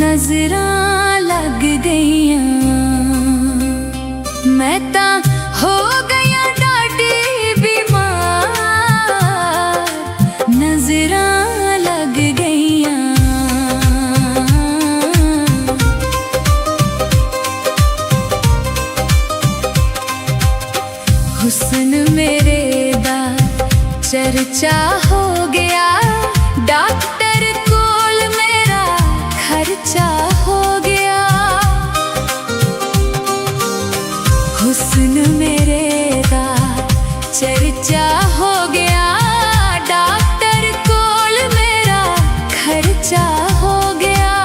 नजरां लग गईयां, मैं तां हो गईयां डाडी बीमार, नजरां लग गईयां। हुस्न मेरे दा चर्चा हो गया, डॉक्टर कोल मेरा खर्चा हो गया। हुस्न मेरे दा चर्चा हो गया, डॉक्टर कोल मेरा खर्चा हो गया।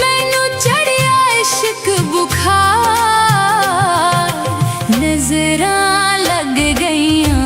मैनू चढ़िया इश्क बुखार, नजरां लग गईयां।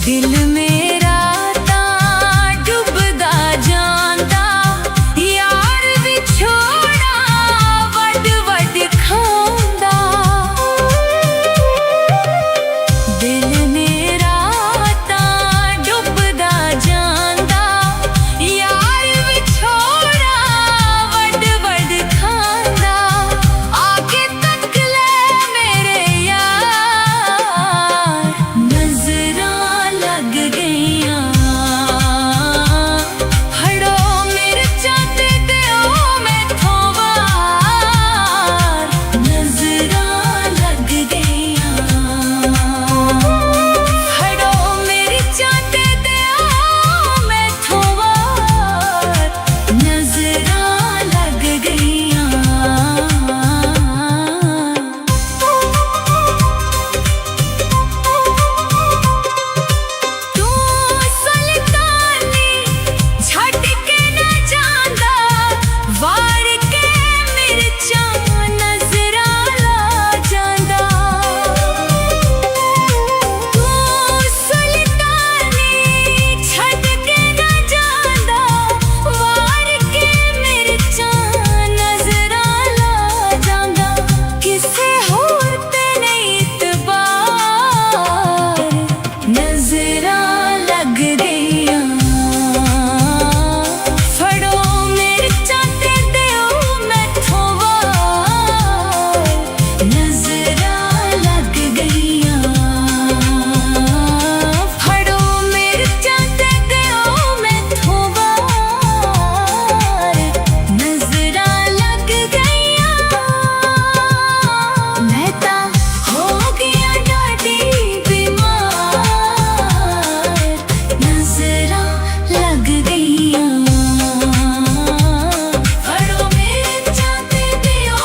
दिल मेरा तां डुबदा जांदा, यार विछोड़ा वड वड खांदा। दिल मेरा तां डुबदा जांदा, यार विछोड़ा वड वड खांदा। आके तक ले मेरे यार, नजरां लग गईयां। फड़ो मिर्चां ते दिओ मैथों वार, नजरां लग गईयां। फड़ो मिर्चां ते दिओ मैथों वार, नजरां लग गईयां। तू सुल्तानी छड्ड के न जांदा, वार के मिर्चां नजरां ला जांदा। तू सुल्तानी छड्ड के न जांदा, वार के मिर्चां नजरां ला जांदा। किसे होर ते नहीं इतबार, नजरां लग गईयां। फड़ो मिर्चां ते दिओ मैथों वार, नजरां लग गईयां। फड़ो मिर्चां ते दिओ मैथों वार, नजरां लग गईयां। मैं तां हो गईयां डाडी बीमार, नजरां लग गईयां। फड़ो मिर्चां ते दिओ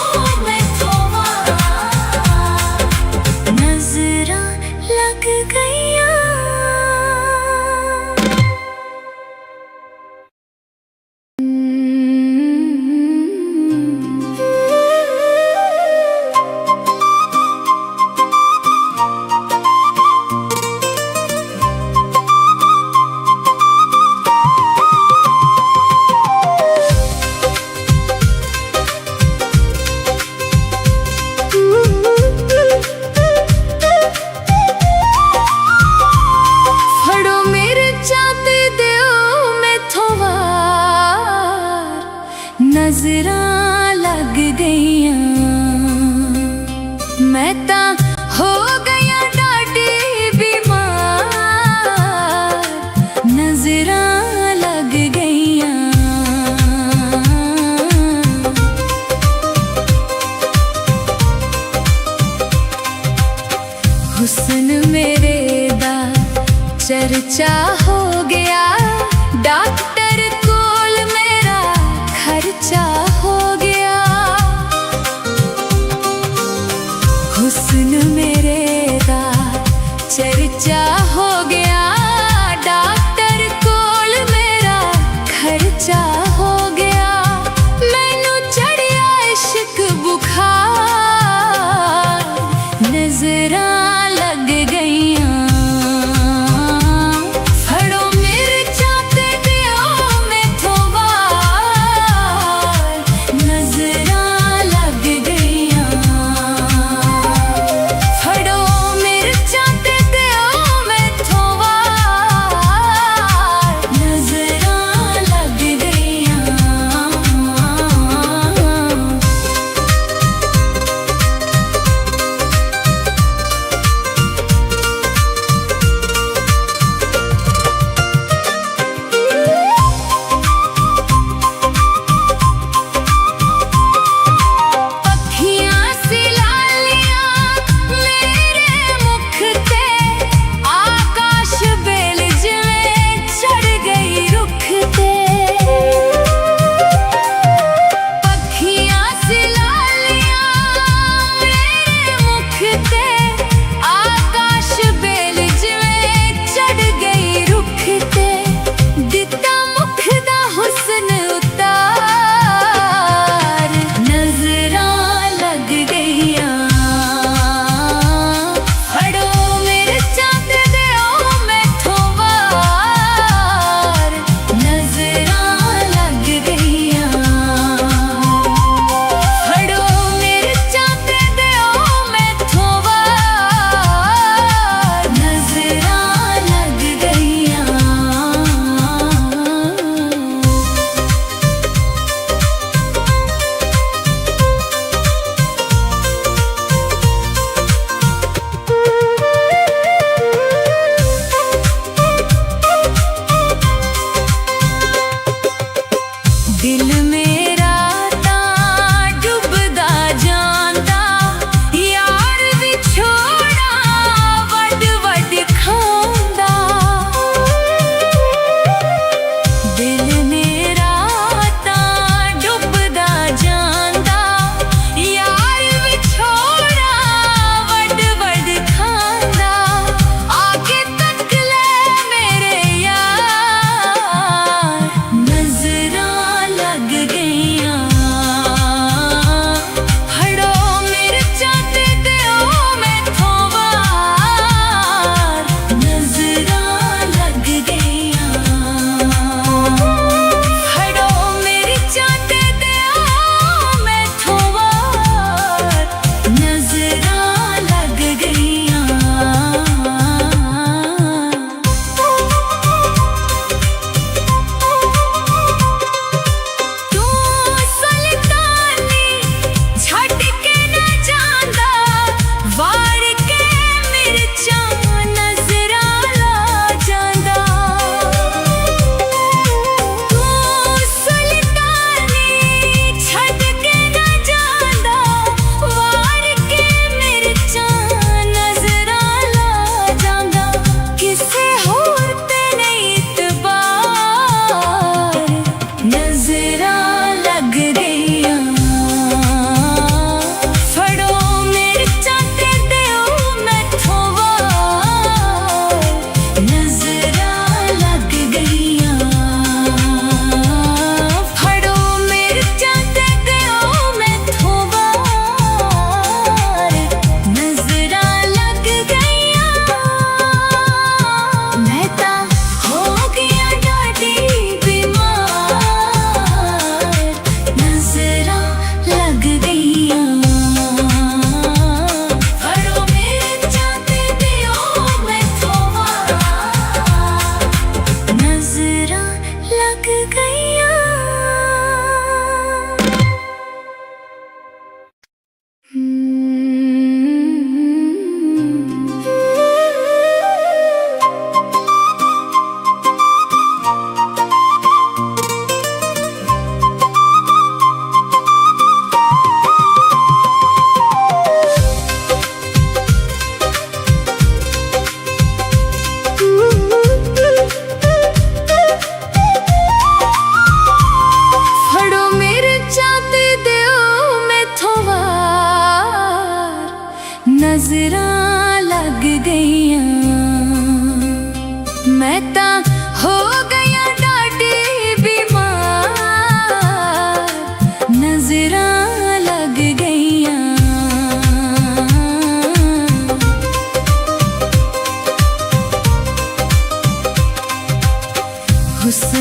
मैथों वार, नजरां लग गईयां। हुस्न मेरे दा चर्चा हो गया, डॉक्टर कोल मेरा खर्चा हो गया। हुस्न मेरे दा चर्चा हो गया, डॉक्टर कोल मेरा खर्चा हो गया। मैनू चढ़िया इश्क बुखार, नजरां लग गईयां। फड़ो मिर्चां ते दियो मैथों वार,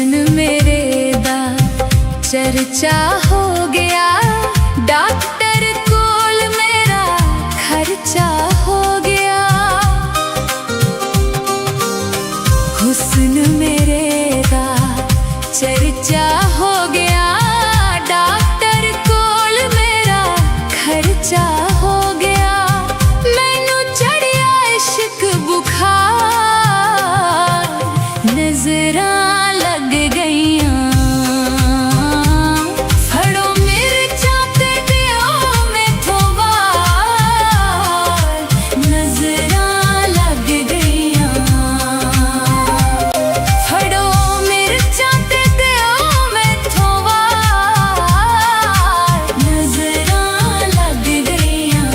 हुस्न मेरे दा चर्चा हो गया, डॉक्टर कोल मेरा खर्चा हो गया। हुस्न मेरे दा चर्चा हो गया, डॉक्टर कोल मेरा खर्चा हो गया। मैनू चढ़िया इश्क बुखार, नजरां लग गईयां। फड़ो मिर्चां ते दिओ मैथों वार, नजरां लग गईयां। फड़ो मिर्चां ते दिओ मैथों वार, नजरां लग गईयां।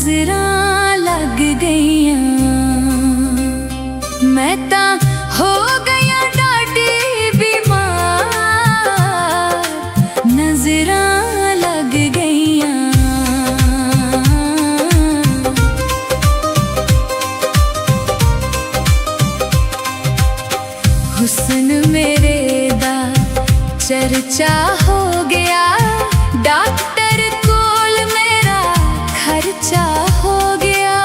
नजरां लग गईयां मैं तां हो गईयां डाडी बीमार नजरां लग गईयां हुस्न मेरे दा चर्चा हो गया डॉक्टर कोल मेरा खर्चा हो गया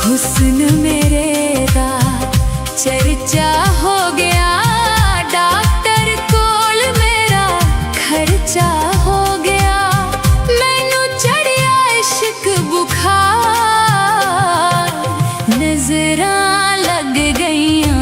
हुस्न मेरे दा चर्चा हो गया डॉक्टर कोल मेरा खर्चा हो गया मैनू चढ़िया इश्क बुखार नजरां लग गईयां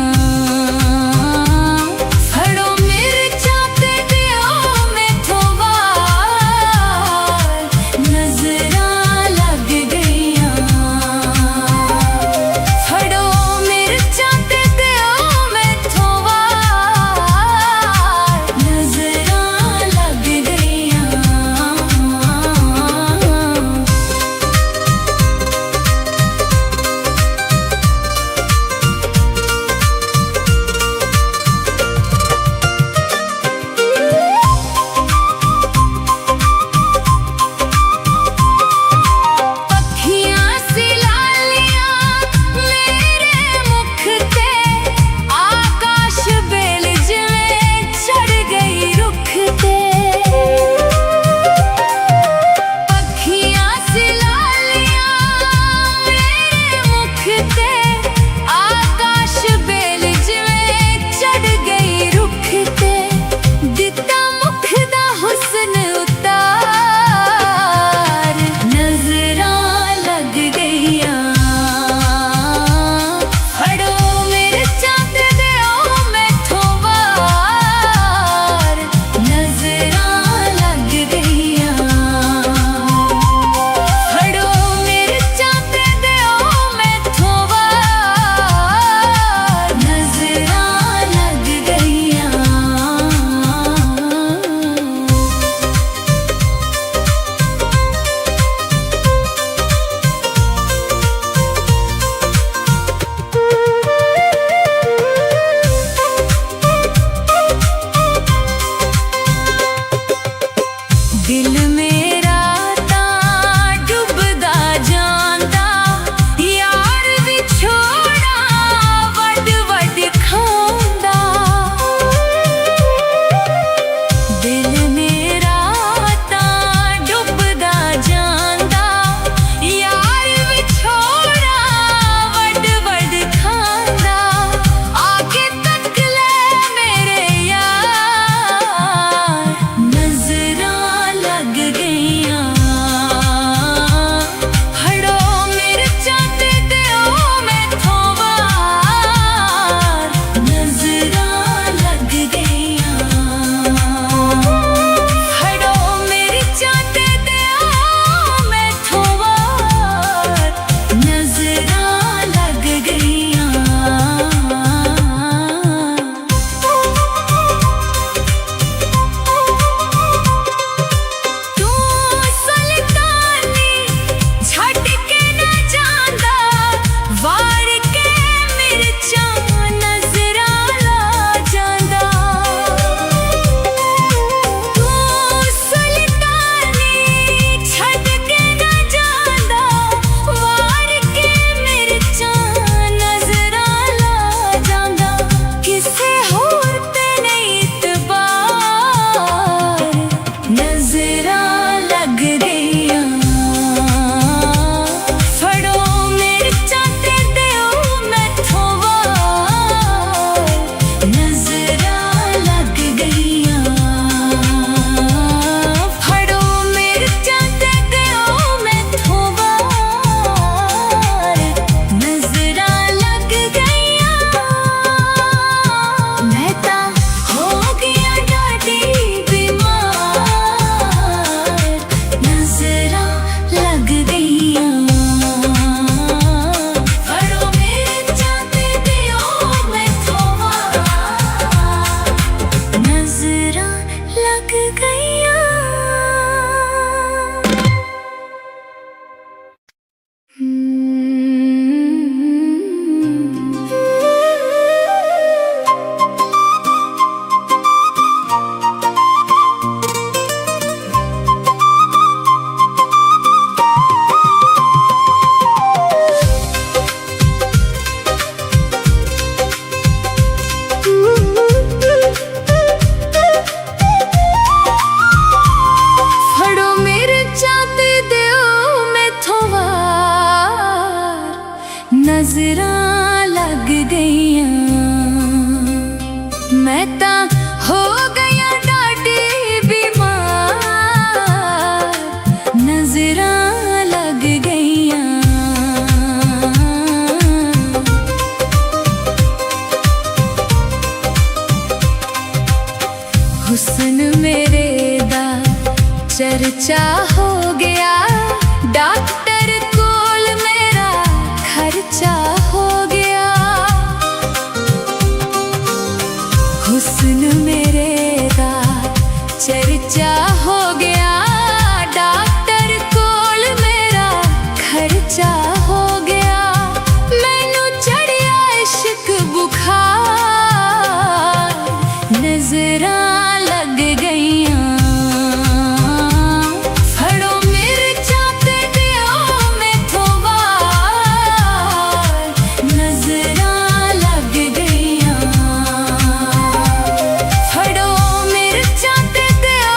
दिल मेरा तां डुबदा जांदा यार विछोड़ा वड वड खांदा दिल मेरा तां डुबदा जांदा यार विछोड़ा वड वड खांदा आके तक ले मेरे यार नजरां लग गईयां फड़ो मिर्चां ते दिओ मैथों वार नजरां लग गईयां फड़ो मिर्चां ते दिओ मैथों वार नजरां लग गईयां तू सुल्तानी छड़ के न जांदा वार के मिर्चां नजरां ला जांदा तू सुल्तानी छड़ के न जांदा वार के मिर्चां नजरां ला जांदा किसे होर ते नहीं इतबार नजरां लग गईयां फड़ो मिर्चां ते दिओ मैथों वार नजरां लग गईयां फड़ो मिर्चां ते दिओ मैथों वार नजरां लग गईयां मैं तां हो गईयां डाडी बीमार नजरां लग गईयां फड़ो मिर्चां ते दिओ मैथों वार नजरां लग गईयां नजरां लग गईयां मैं तां हो गईयां डाडी बीमार नजरां लग गईयां हुस्न मेरे दा चर्चा हो गया डॉक्टर कोल मेरा खर्चा हो गया हुस्न मेरे दा चर्चा हो गया डॉक्टर कोल मेरा खर्चा हो गया मैनू चढ़िया इश्क बुखार नजरां लग गईयां फड़ो मिर्चां ते दियो मैथों वार नजरां लग गईयां फड़ो मिर्चां ते दियो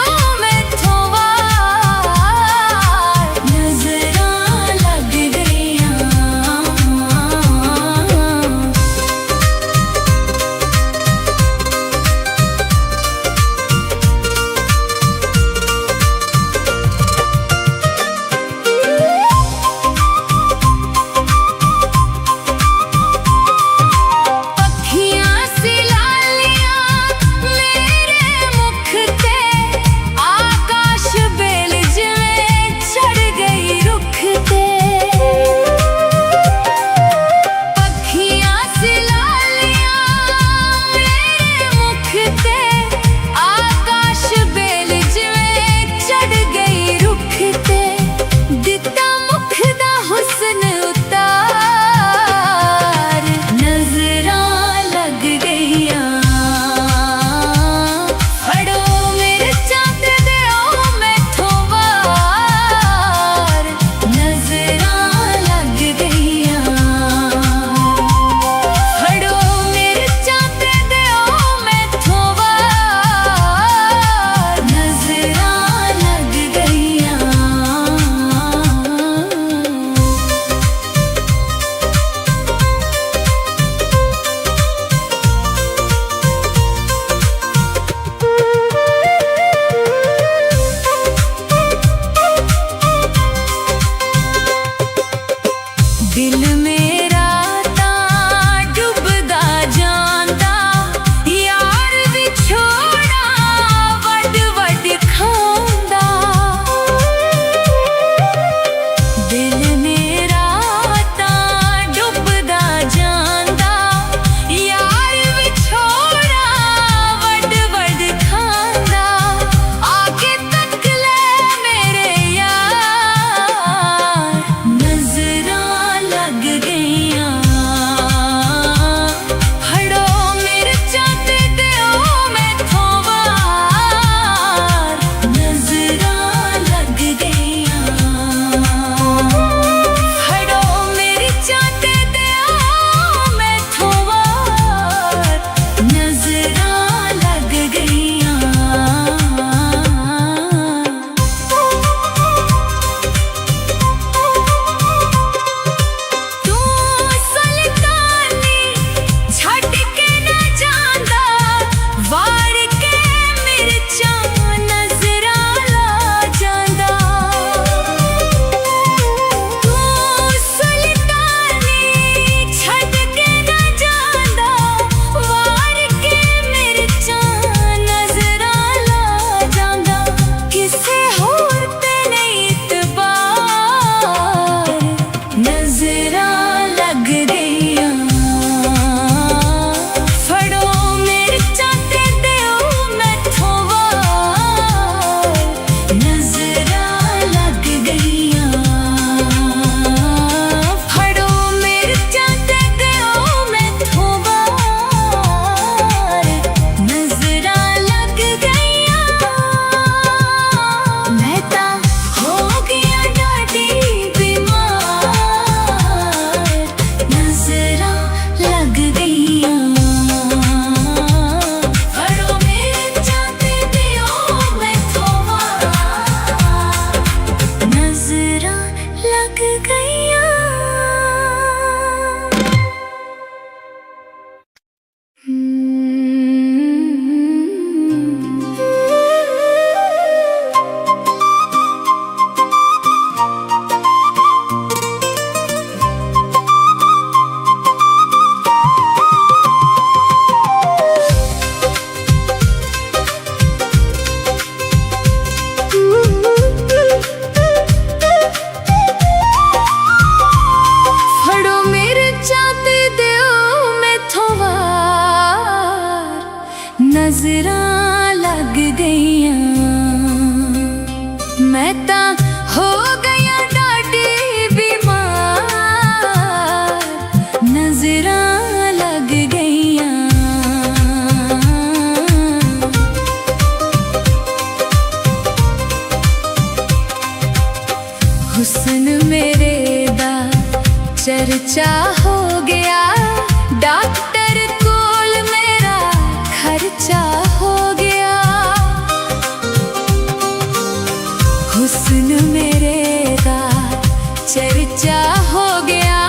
हुस्न मेरे दा चर्चा हो गया, डॉक्टर कोल मेरा खर्चा हो गया। हुस्न मेरे दा चर्चा हो गया,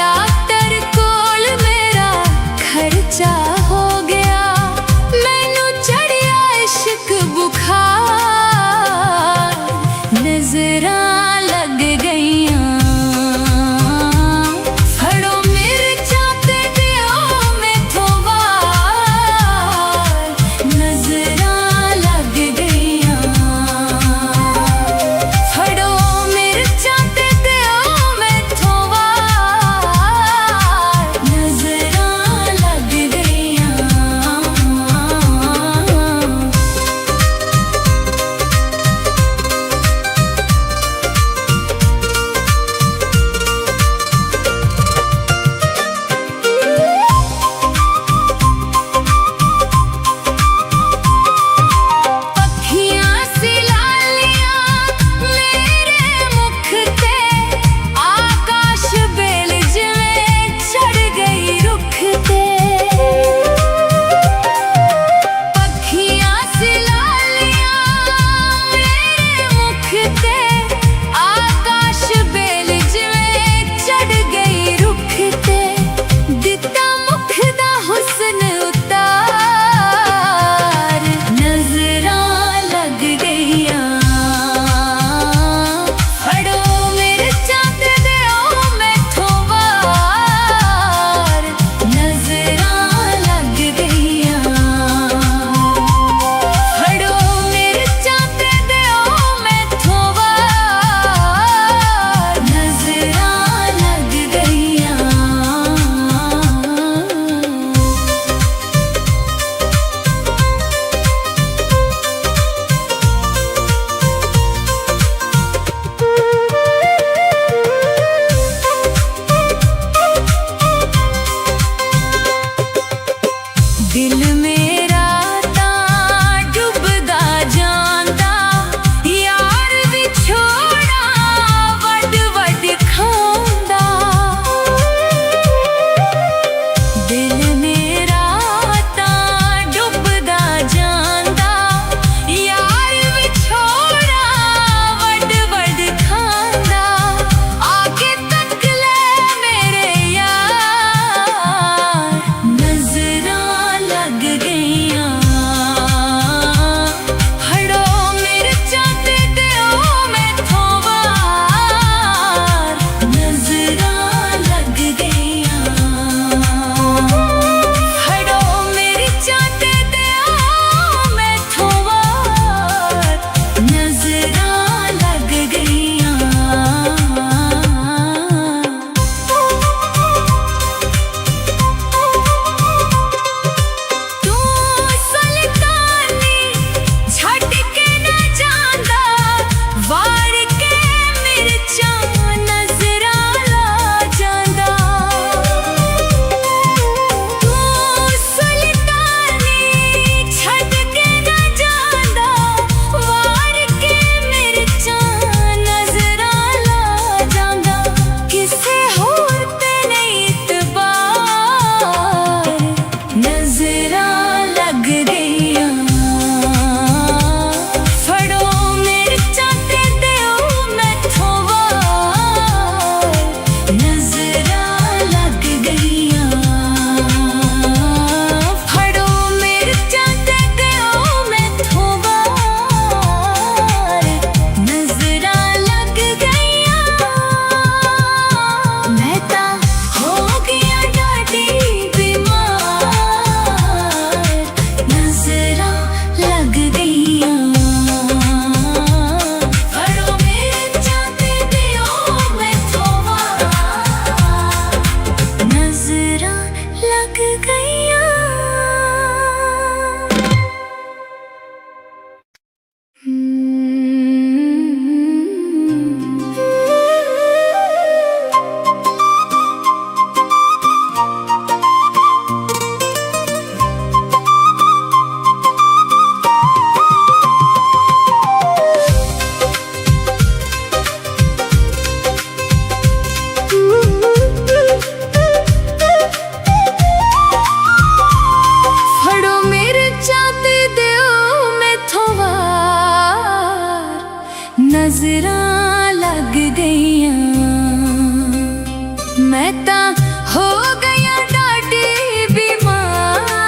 डॉक्टर कोल मेरा खर्चा हो गया। मैनू चढ़िया इश्क बुखार, नजरां लग गईयां। फड़ो मिर्चां ते दिओ मैथों वार, नजरां लग गईयां। नजरां लग गईयां। मैं तां हो गईयां डाडी बीमार,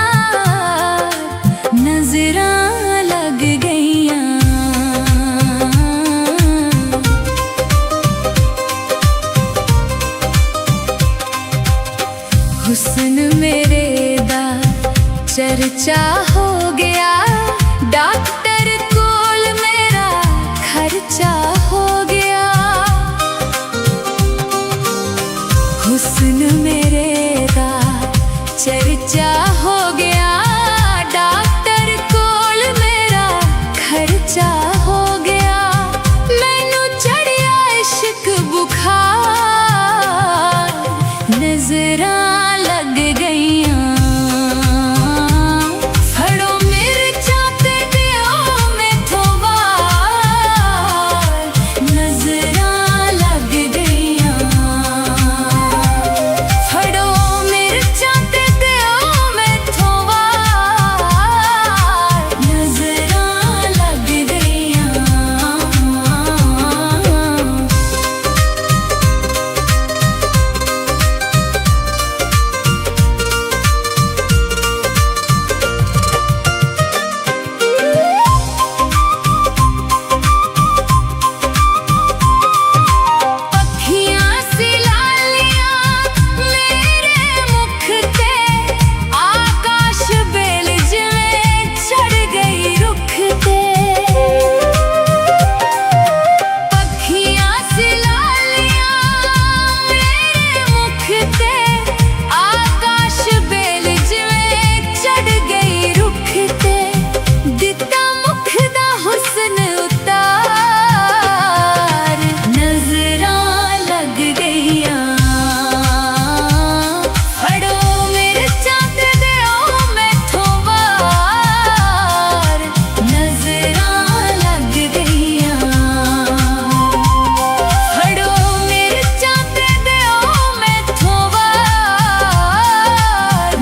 नजरां लग गईयां। हुस्न मेरे दा चर्चा हो गया, डॉक्टर कोल मेरा खर्चा हो गया। हुस्न मेरे दा चर्चा हो गया, डॉक्टर कोल मेरा खर्चा हो गया। मैनू चढ़िया इश्क बुखार, नजरां लग गईयां। फड़ो मिर्चां ते दिओ मैथों वार, नजरां लग गईयां। फड़ो मिर्चां ते दिओ मैथों वार, नजरां लग गईयां। पक्खियां सी लालियां मेरे मुख ते, आकाश बेल जिवें चढ़ गई रुख ते। पक्खियां सी लालियां मेरे मुख ते, आकाश बेल जिवें चढ़ गई रुख ते। दिता मुख दा हुस्न उतार, नजरां लग गईयां। फड़ो मिर्चां ते दिओ मैथों वार, नजरां लग गईयां। फड़ो मिर्चां ते दिओ मैथों वार,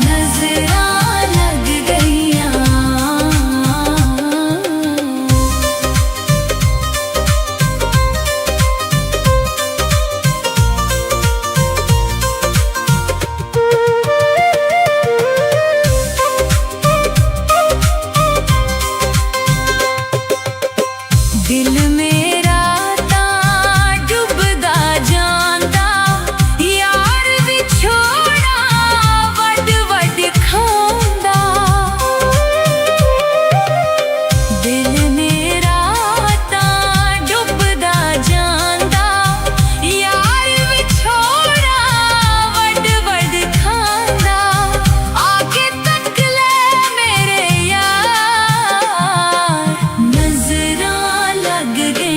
नजरां लग गईयां। दिल मेरा तां डुबदा जांदा, यार विछोड़ा वड वड खांदा। दिल मेरा तां डुबदा जांदा, यार विछोड़ा वड वड खांदा। आके तक ले मेरे यार, नजरां लग गईयां।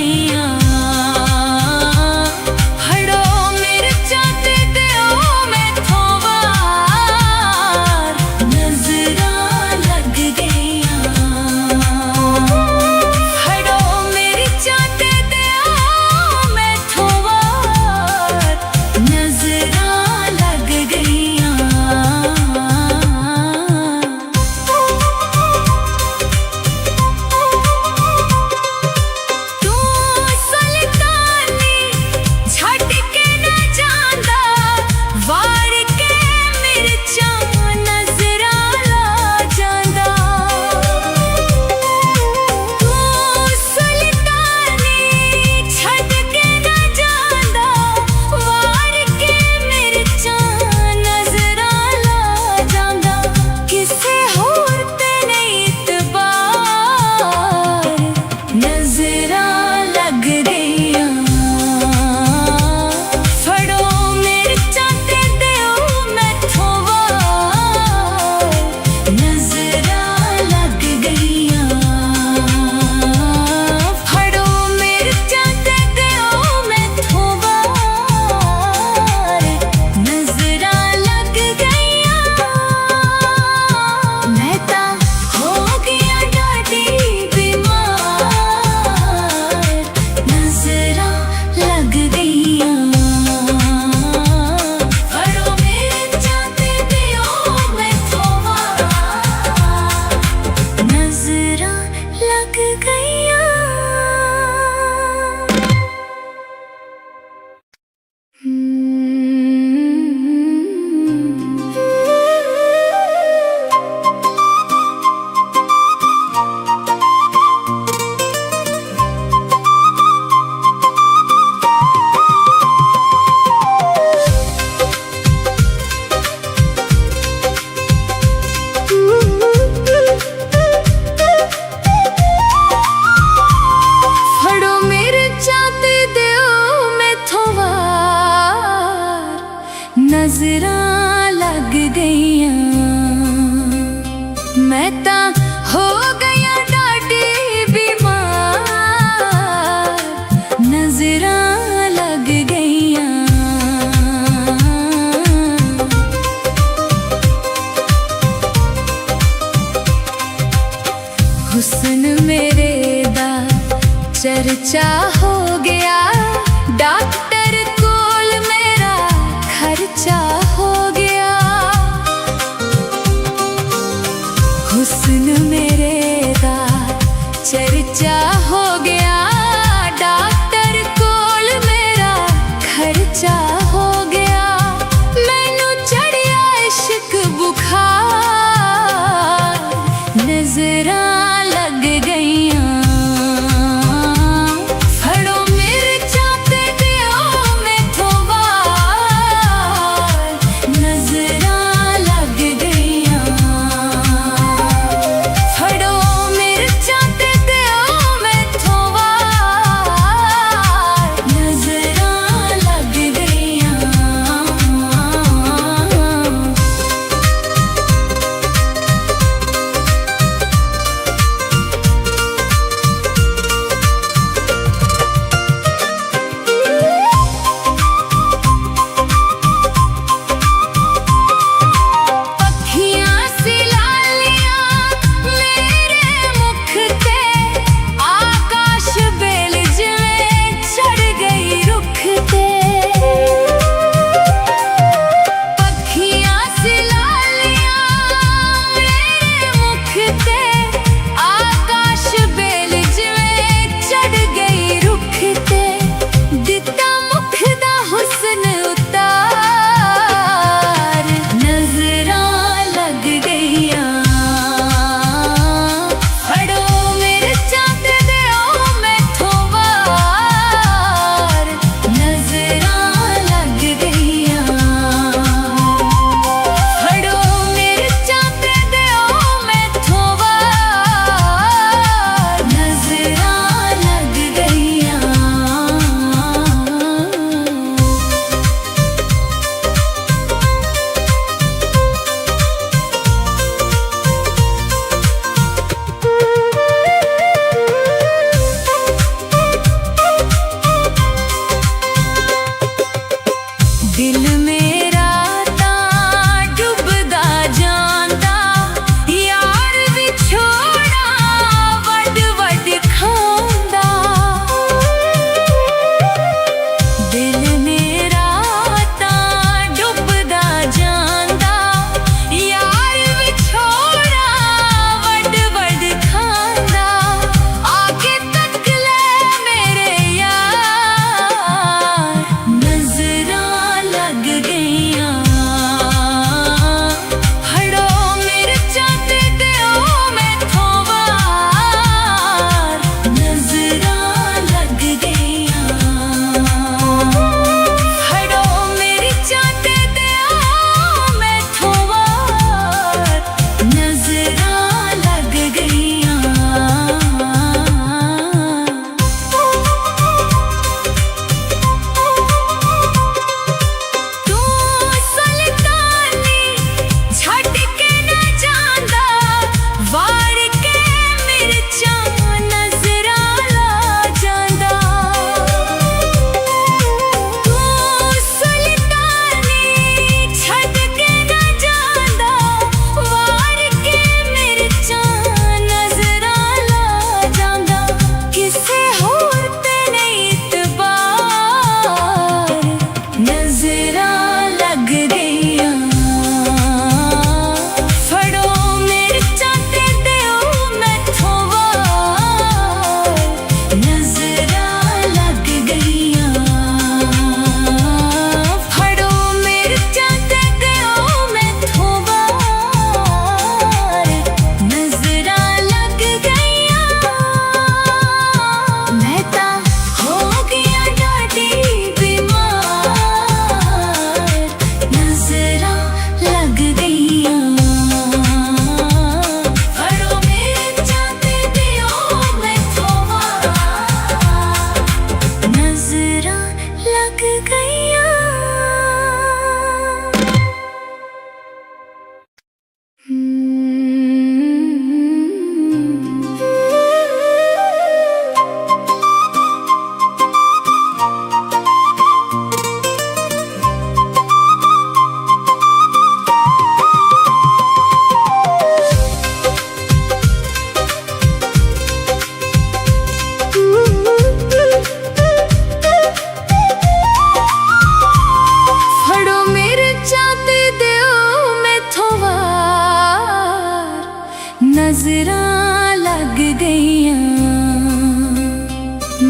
नजरां लग गईयां मैं तां हो गईयां डाडी बीमार नजरां लग गईयां हुस्न मेरे दा चर्चा हो गया डॉक्टर कोल मेरा खर्चा हो गया हुस्न मेरे दा चर्चा हो गया डॉक्टर कोल मेरा खर्चा हो गया मैनू चढ़िया इश्क बुखार नजरां लग गईयां फड़ो मिर्चां ते दिओ मैथों वार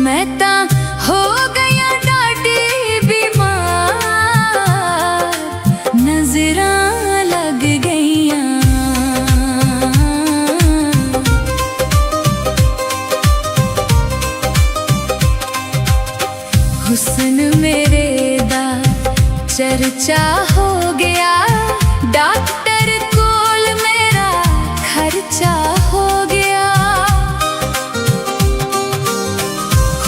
मैं ता हो गया डाटी बीमार, नजरां लग गईयां। हुस्न मेरे दा चर्चा हो गया, डॉक्टर कोल मेरा खर्चा हो गया।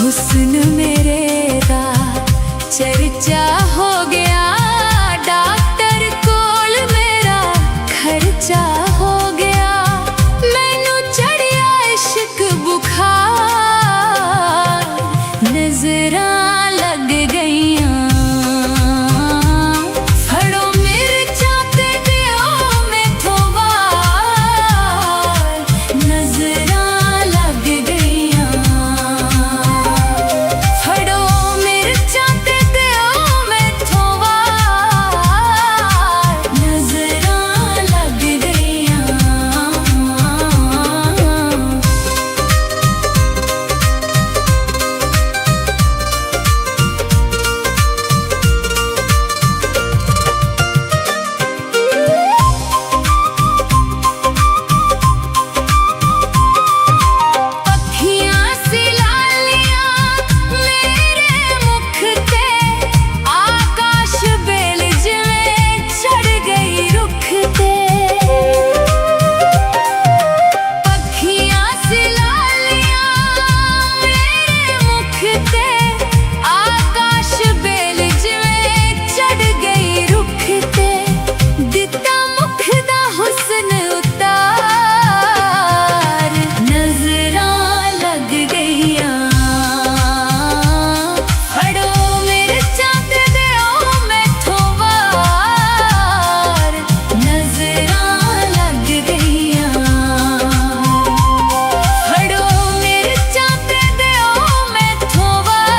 हुस्न मेरे दा चर्चा हो गया, डॉक्टर कोल मेरा खर्चा हो गया। मैनू चढ़िया इश्क बुखार, नजरां लग गईयां। फड़ो मिर्चां ते दिओ मैथों वार, नजरां लग गईयां। फड़ो मिर्चां ते दिओ मैथों वार, नजरां लग गईयां। पक्खियां सी लालियां मेरे मुख ते, आकाश बेल जिवें चढ़ गई रुख ते। पक्खियां सी लालियां मेरे मुख ते, आकाश बेल जिवें चढ़ गई रुख ते। दिता मुख दा हुस्न उतार, नजरां लग गईयां। फड़ो मिर्चां ते दिओ मैथों वार, नजरां लग गईयां। फड़ो मिर्चां ते दिओ मैथों वार,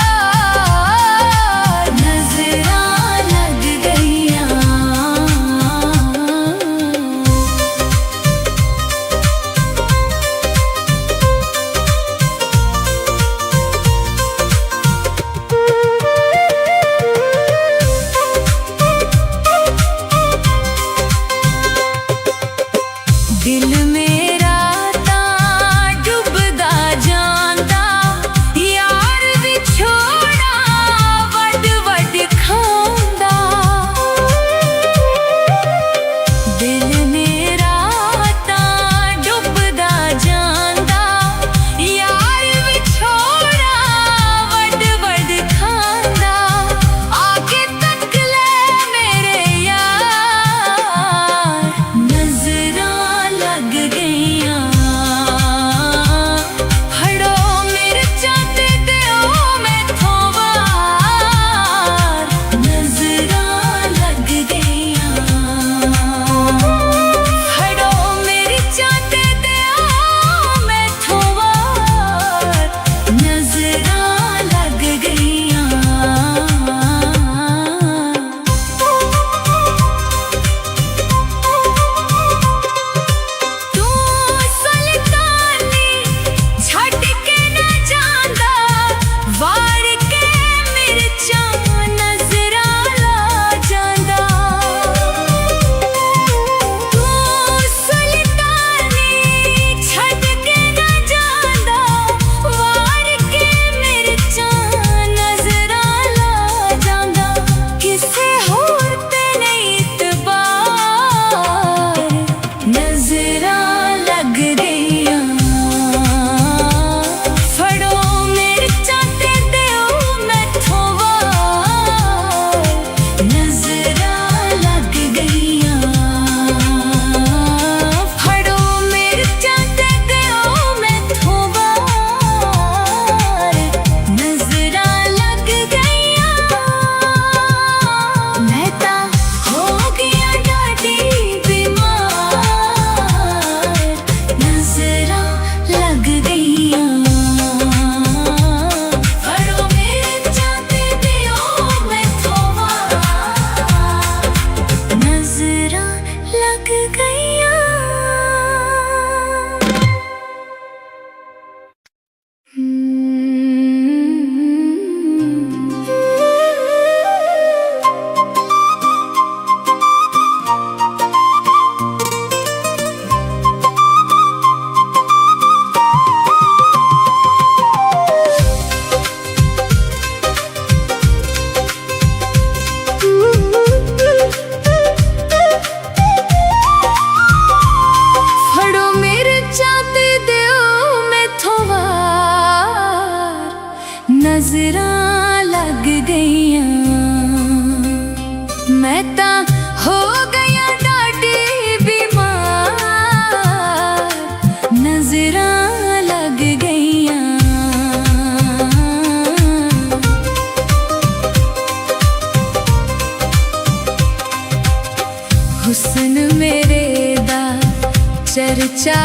ਨਜ਼ਰਾਂ ਲੱਗ ਗਈਆਂ ਮੈਂ ਤਾਂ ਹੋ ਗਈਆਂ ਡਾਢੀ ਬਿਮਾਰ ਨਜ਼ਰਾਂ ਲੱਗ ਗਈਆਂ ਹੁਸਨ ਮੇਰੇ ਦਾ ਚਰਚਾ